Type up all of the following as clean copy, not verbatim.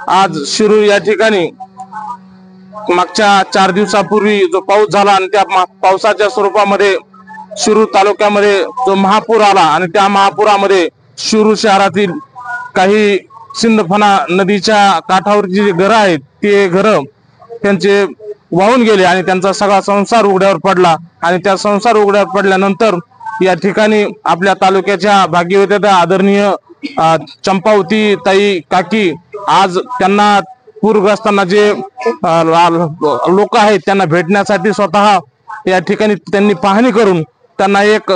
आज शिरूर या ठिकाणी मागच्या 4 दिवसापूर्वी जो पाऊस झाला आणि त्या पावसाच्या स्वरूपामध्ये शिरूर तालुक्यामध्ये जो महापूर आला आणि त्या महापुरामध्ये शिरूर शहरातील काही सिंदफणा नदीच्या काठावरची जी घरं आहेत ते घरं त्यांचे वाहून गेले आणि त्यांचा सगळा संसार उघड्यावर पडला आणि त्या संसार उघड्यावर पडल्यानंतर या ठिकाणी आपल्या तालुक्याच्या भाग्यवंत आदरणीय चंपावती ताई काकी आज त्यांना पूरग्रस्तांना जे लोक आहेत त्यांना भेटण्यासाठी स्वतः या ठिकाणी त्यांनी पाहणी करून त्यांना एक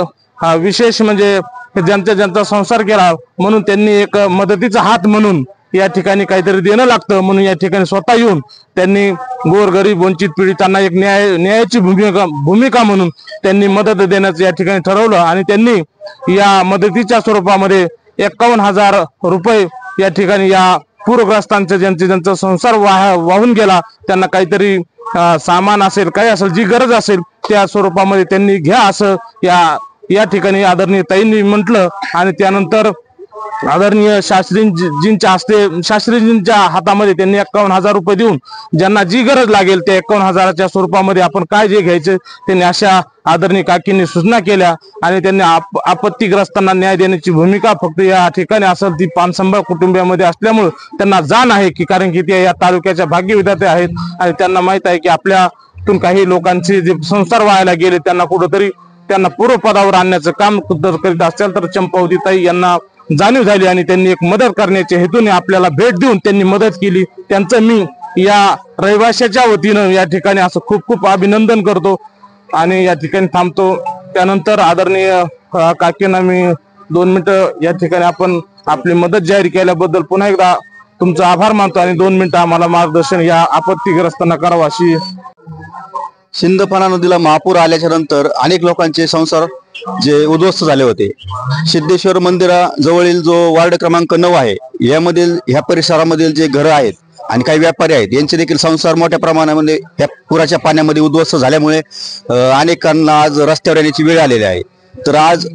विशेष म्हणजे ज्यांचा संसार केला म्हणून त्यांनी एक मदतीचा हात म्हणून या ठिकाणी काहीतरी देणं लागतं म्हणून या ठिकाणी स्वतः येऊन त्यांनी गोरगरीब वंचित पीडितांना एक न्यायाची भूमिका म्हणून त्यांनी मदत देण्याचं या ठिकाणी ठरवलं आणि त्यांनी या मदतीच्या स्वरूपामध्ये 51,000 रुपये या ठिकाणी या पूरग्रस्तांचे ज्यांचा संसार वाहून गेला त्यांना काहीतरी सामान असेल काही असेल जी गरज असेल त्या स्वरूपामध्ये त्यांनी घ्या असं या ठिकाणी आदरणीय ताईंनी म्हटलं आणि त्यानंतर आदरणीय शास्त्रीजींच्या हातामध्ये त्यांनी 51,000 रुपये देऊन ज्यांना जी गरज लागेल त्या 51,000च्या स्वरूपामध्ये आपण काय जे घ्यायचे त्यांनी अशा आदरणीय काकींनी सूचना केल्या आणि त्यांनी आपत्तीग्रस्तांना न्याय देण्याची भूमिका फक्त या ठिकाणी असेल ती पानसंभाळ कुटुंबियामध्ये असल्यामुळे त्यांना जाण आहे की कारण की ते या तालुक्याच्या भाग्यविधाते आहेत आणि त्यांना माहित आहे की आपल्यातून काही लोकांचे जे संसार व्हायला गेले त्यांना कुठंतरी त्यांना पूर्वपदावर आणण्याचं काम करीत असेल तर चंपावती ताई यांना जाणीव झाली आणि त्यांनी एक मदत करण्याच्या हेतूने आपल्याला भेट देऊन त्यांनी मदत केली त्यांचं मी या रहिवाशाच्या वतीनं या ठिकाणी असं खूप खूप अभिनंदन करतो आणि या ठिकाणी थांबतो। त्यानंतर आदरणीय काकींना मी 2 मिनिटं या ठिकाणी आपण आपली मदत जाहीर केल्याबद्दल पुन्हा एकदा तुमचा आभार मानतो आणि 2 मिनिटं आम्हाला मार्गदर्शन या आपत्तीग्रस्तांना करावं अशी। सिंदफणा नदीला महापूर आल्याच्या नंतर अनेक लोकांचे संसार जे उद्ध्वस्त झाले होते। सिद्धेश्वर मंदिराजवळील जो वार्ड क्रमांक 9 आहे यामधील ह्या परिसरामधील जे घरं आहेत आणि काही व्यापारी आहेत यांचे देखील संसार मोठ्या प्रमाणामध्ये ह्या पुराच्या पाण्यामध्ये उद्ध्वस्त झाल्यामुळे अनेकांना आज रस्त्यावर येण्याची वेळ आलेली आहे। तर आज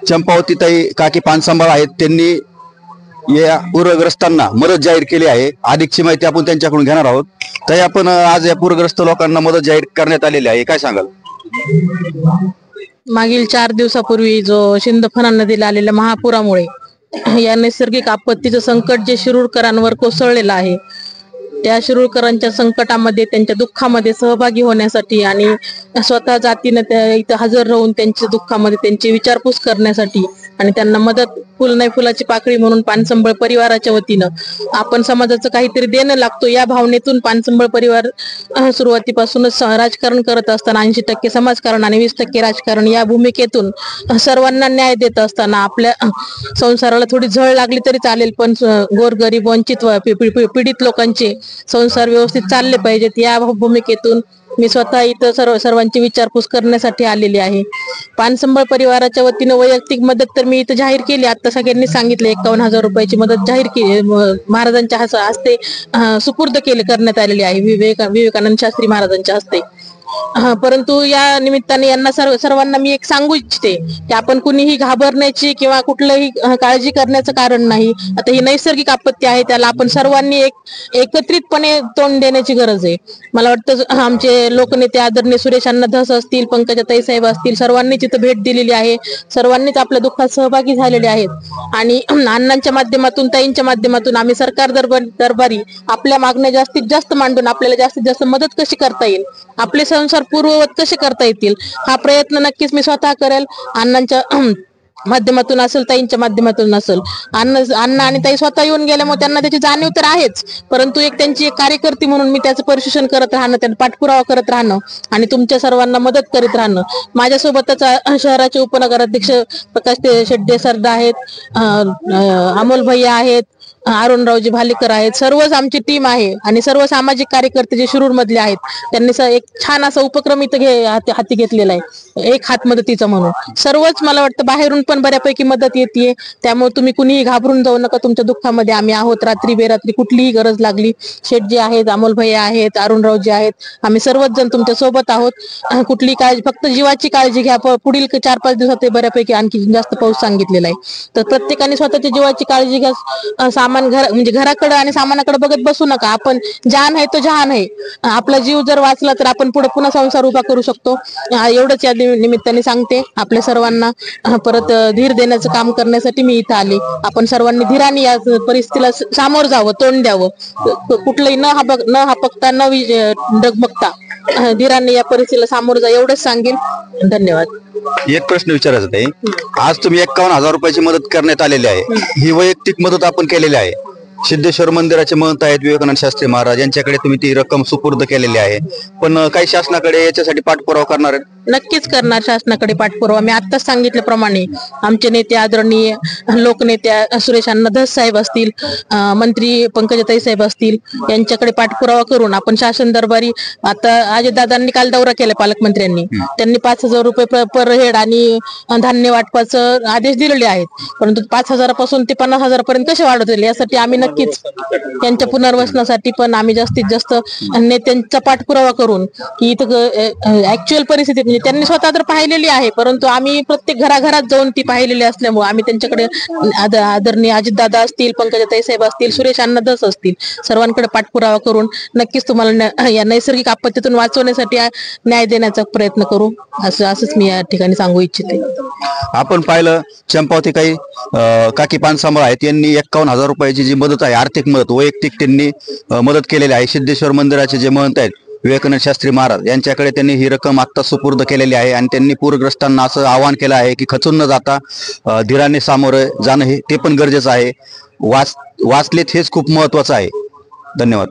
चंपावतीताई काकी पानसंभाळ आहेत त्यांनी या पूरग्रस्तांना मदत जाहीर केली आहे। अधिकची माहिती आपण त्यांच्याकडून घेणार आहोत। ताई आपण आज या पूरग्रस्त लोकांना मदत जाहीर करण्यात आलेली आहे काय सांगाल? मागील 4 दिवसापूर्वी जो सिंदफणा नदीला आलेल्या महापुरामुळे या नैसर्गिक आपत्तीचं संकट जे शिरूरकरांवर कोसळलेलं आहे त्या शिरूरकरांच्या संकटामध्ये त्यांच्या दुःखामध्ये सहभागी होण्यासाठी आणि स्वतः जातीनं त्या इथं हजर राहून त्यांच्या दुःखामध्ये त्यांची विचारपूस करण्यासाठी आणि त्यांना मदत फुल नाही फुलाची पाकळी म्हणून पानसंभाळ परिवाराच्या वतीनं आपण समाजाचं काहीतरी देणं लागतो या भावनेतून पानसंभाळ परिवार सुरुवातीपासूनच राजकारण करत असताना 80% समाजकारण आणि 20% राजकारण या भूमिकेतून सर्वांना न्याय देत असताना आपल्या संसाराला थोडी झळ लागली तरी चालेल पण गोरगरीब वंचित पीडित लोकांचे संसार व्यवस्थित चालले पाहिजेत या भूमिकेतून मी स्वतः इथं सर्वांची विचारपूस करण्यासाठी आलेली आहे। पानसंभाळ परिवाराच्या वतीनं वैयक्तिक मदत तर मी इथं जाहीर केली आता सगळ्यांनी सांगितलं 51,000 रुपयाची मदत जाहीर केली महाराजांच्या हस्ते सुपूर्द करण्यात आलेली आहे विवेकानंद शास्त्री महाराजांच्या हस्ते। परंतु या निमित्ताने यांना सर्वांना मी एक सांगू इच्छिते की आपण कुणीही घाबरण्याची किंवा कुठलंही काळजी करण्याचं कारण नाही। आता ही नैसर्गिक आपत्ती आहे त्याला आपण सर्वांनी एकत्रितपणे तोंड देण्याची गरज आहे। मला वाटतं आमचे लोकनेते आदरणीय सुरेश अण्णा धस असतील पंकजाताई साहेब असतील सर्वांनीच इथं भेट दिलेली आहे सर्वांनीच आपल्या दुःखात सहभागी झालेले आहेत आणि अण्णांच्या माध्यमातून ताईंच्या माध्यमातून आम्ही सरकार दरबारी आपल्या मागण्या जास्तीत जास्त मांडून आपल्याला जास्तीत जास्त मदत कशी करता येईल आपले संसार पूर्ववत कसे करता येतील हा प्रयत्न नक्कीच मी स्वतः करेल। अण्णांच्या माध्यमातून असेल ताईंच्या माध्यमातून असेल अण्णा आणि ताई स्वतः येऊन गेल्यामुळे त्यांना त्याची जाणीव तर आहेच परंतु एक कार्यकर्ती म्हणून मी त्याचं परिशिक्षण करत राहणं त्यांना पाठपुरावा करत राहणं आणि तुमच्या सर्वांना मदत करीत राहणं। माझ्यासोबतच शहराचे उपनगराध्यक्ष प्रकाश शेड्डे सरदा आहेत अमोल भैया आहेत अरुणरावजी भालेकर आहेत सर्वच आमची टीम आहे आणि सर्व सामाजिक कार्यकर्ते जे शिरूर मधले आहेत त्यांनी एक छान असा उपक्रम इथं हाती घेतलेला आहे एक हात मदतीचा म्हणून सर्वच मला वाटतं बाहेरून पण बऱ्यापैकी मदत येते त्यामुळे तुम्ही कुणीही घाबरून जाऊ नका तुमच्या दुःखामध्ये आम्ही आहोत रात्री बेरात्री कुठलीही गरज लागली शेठजी आहेत अमोल भैया आहेत अरुणरावजी आहेत आम्ही सर्वच जण तुमच्या सोबत आहोत कुठली काळजी फक्त जीवाची काळजी घ्या पुढील 4-5 दिवसात बऱ्यापैकी आणखी जास्त पाऊस सांगितलेला आहे तर प्रत्येकाने स्वतःच्या जीवाची काळजी घ्या सामान म्हणजे घराकडे आणि सामानाकडे बघत बसू नका. आपण जान आहे तो जहान आहे. आपला जीव जर वाचला तर आपण पुढे पुन्हा संसार उभा करू शकतो. एवढंच या निमित्ताने सांगते आपल्या सर्वांना. परत धीर देण्याचं काम करण्यासाठी मी इथं आले. आपण सर्वांनी धीराने या परिस्थितीला सामोरं जावं, तोंड द्यावं. कुठलंही न हापकता न डगमगता धीराने या परिस्थितीला सामोरं जा, एवढंच सांगेन. धन्यवाद. एक प्रश्न विचारायचा आहे. आज तुम्ही 51,000 रुपयाची मदत करण्यात आलेली आहे. ही वैयक्तिक मदत आपण केलेली आहे. सिद्धेश्वर मंदिराचे महंत आहेत विवेकानंद शास्त्री महाराज यांच्याकडे तुम्ही ती रक्कम सुपूर्द केलेली आहे. पण काही शासनाकडे याच्यासाठी पाठपुरावा करणार आहेत? नक्कीच करणार शासनाकडे पाठपुरावा. मी आत्ताच सांगितल्याप्रमाणे आमचे नेते आदरणीय लोकनेत्या सुरेश अण्णा धस साहेब असतील, मंत्री पंकजाताई साहेब असतील, यांच्याकडे पाठपुरावा करून आपण शासन दरबारी. आता अजितदादांनी काल दौरा केला पालकमंत्र्यांनी. त्यांनी 5,000 रुपये पर हेड आणि धान्य वाटपाचं आदेश दिलेले आहेत. परंतु 5,000 पासून ते 50,000 पर्यंत कसे वाढवतील यासाठी आम्ही नक्कीच त्यांच्या पुनर्वसनासाठी पण आम्ही जास्तीत जास्त नेत्यांचा पाठपुरावा करून की इथं ऍक्च्युअल परिस्थिती म्हणजे त्यांनी स्वतः तर पाहिलेली आहे, परंतु आम्ही प्रत्येक घराघरात जाऊन ती पाहिलेली असल्यामुळे आम्ही त्यांच्याकडे आदरणीय अजितदादा असतील, पंकजाताई साहेब असतील, सुरेश अण्णा धस असतील, सर्वांकडे पाठपुरावा करून नक्कीच तुम्हाला या नैसर्गिक आपत्तीतून वाचवण्यासाठी न्याय देण्याचा प्रयत्न करू, असंच मी या ठिकाणी सांगू इच्छिते. आपण पाहिलं चंपावती काही काकी पानसांबळ आहेत, यांनी 51,000 रुपयाची जी मदत आहे, आर्थिक मदत वैयक्तिक त्यांनी मदत केलेली आहे. सिद्धेश्वर मंदिराचे जे महंत आहेत विवेकानंद शास्त्री महाराज यांच्याकडे त्यांनी ही रक्कम आता सुपूर्द केलेली आहे. आणि त्यांनी पूरग्रस्तांना असं आवाहन केलं आहे की खचून न जाता धीराने सामोरे जाणं हे ते पण गरजेचं आहे. वाचलेत हेच खूप महत्वाचं आहे. धन्यवाद.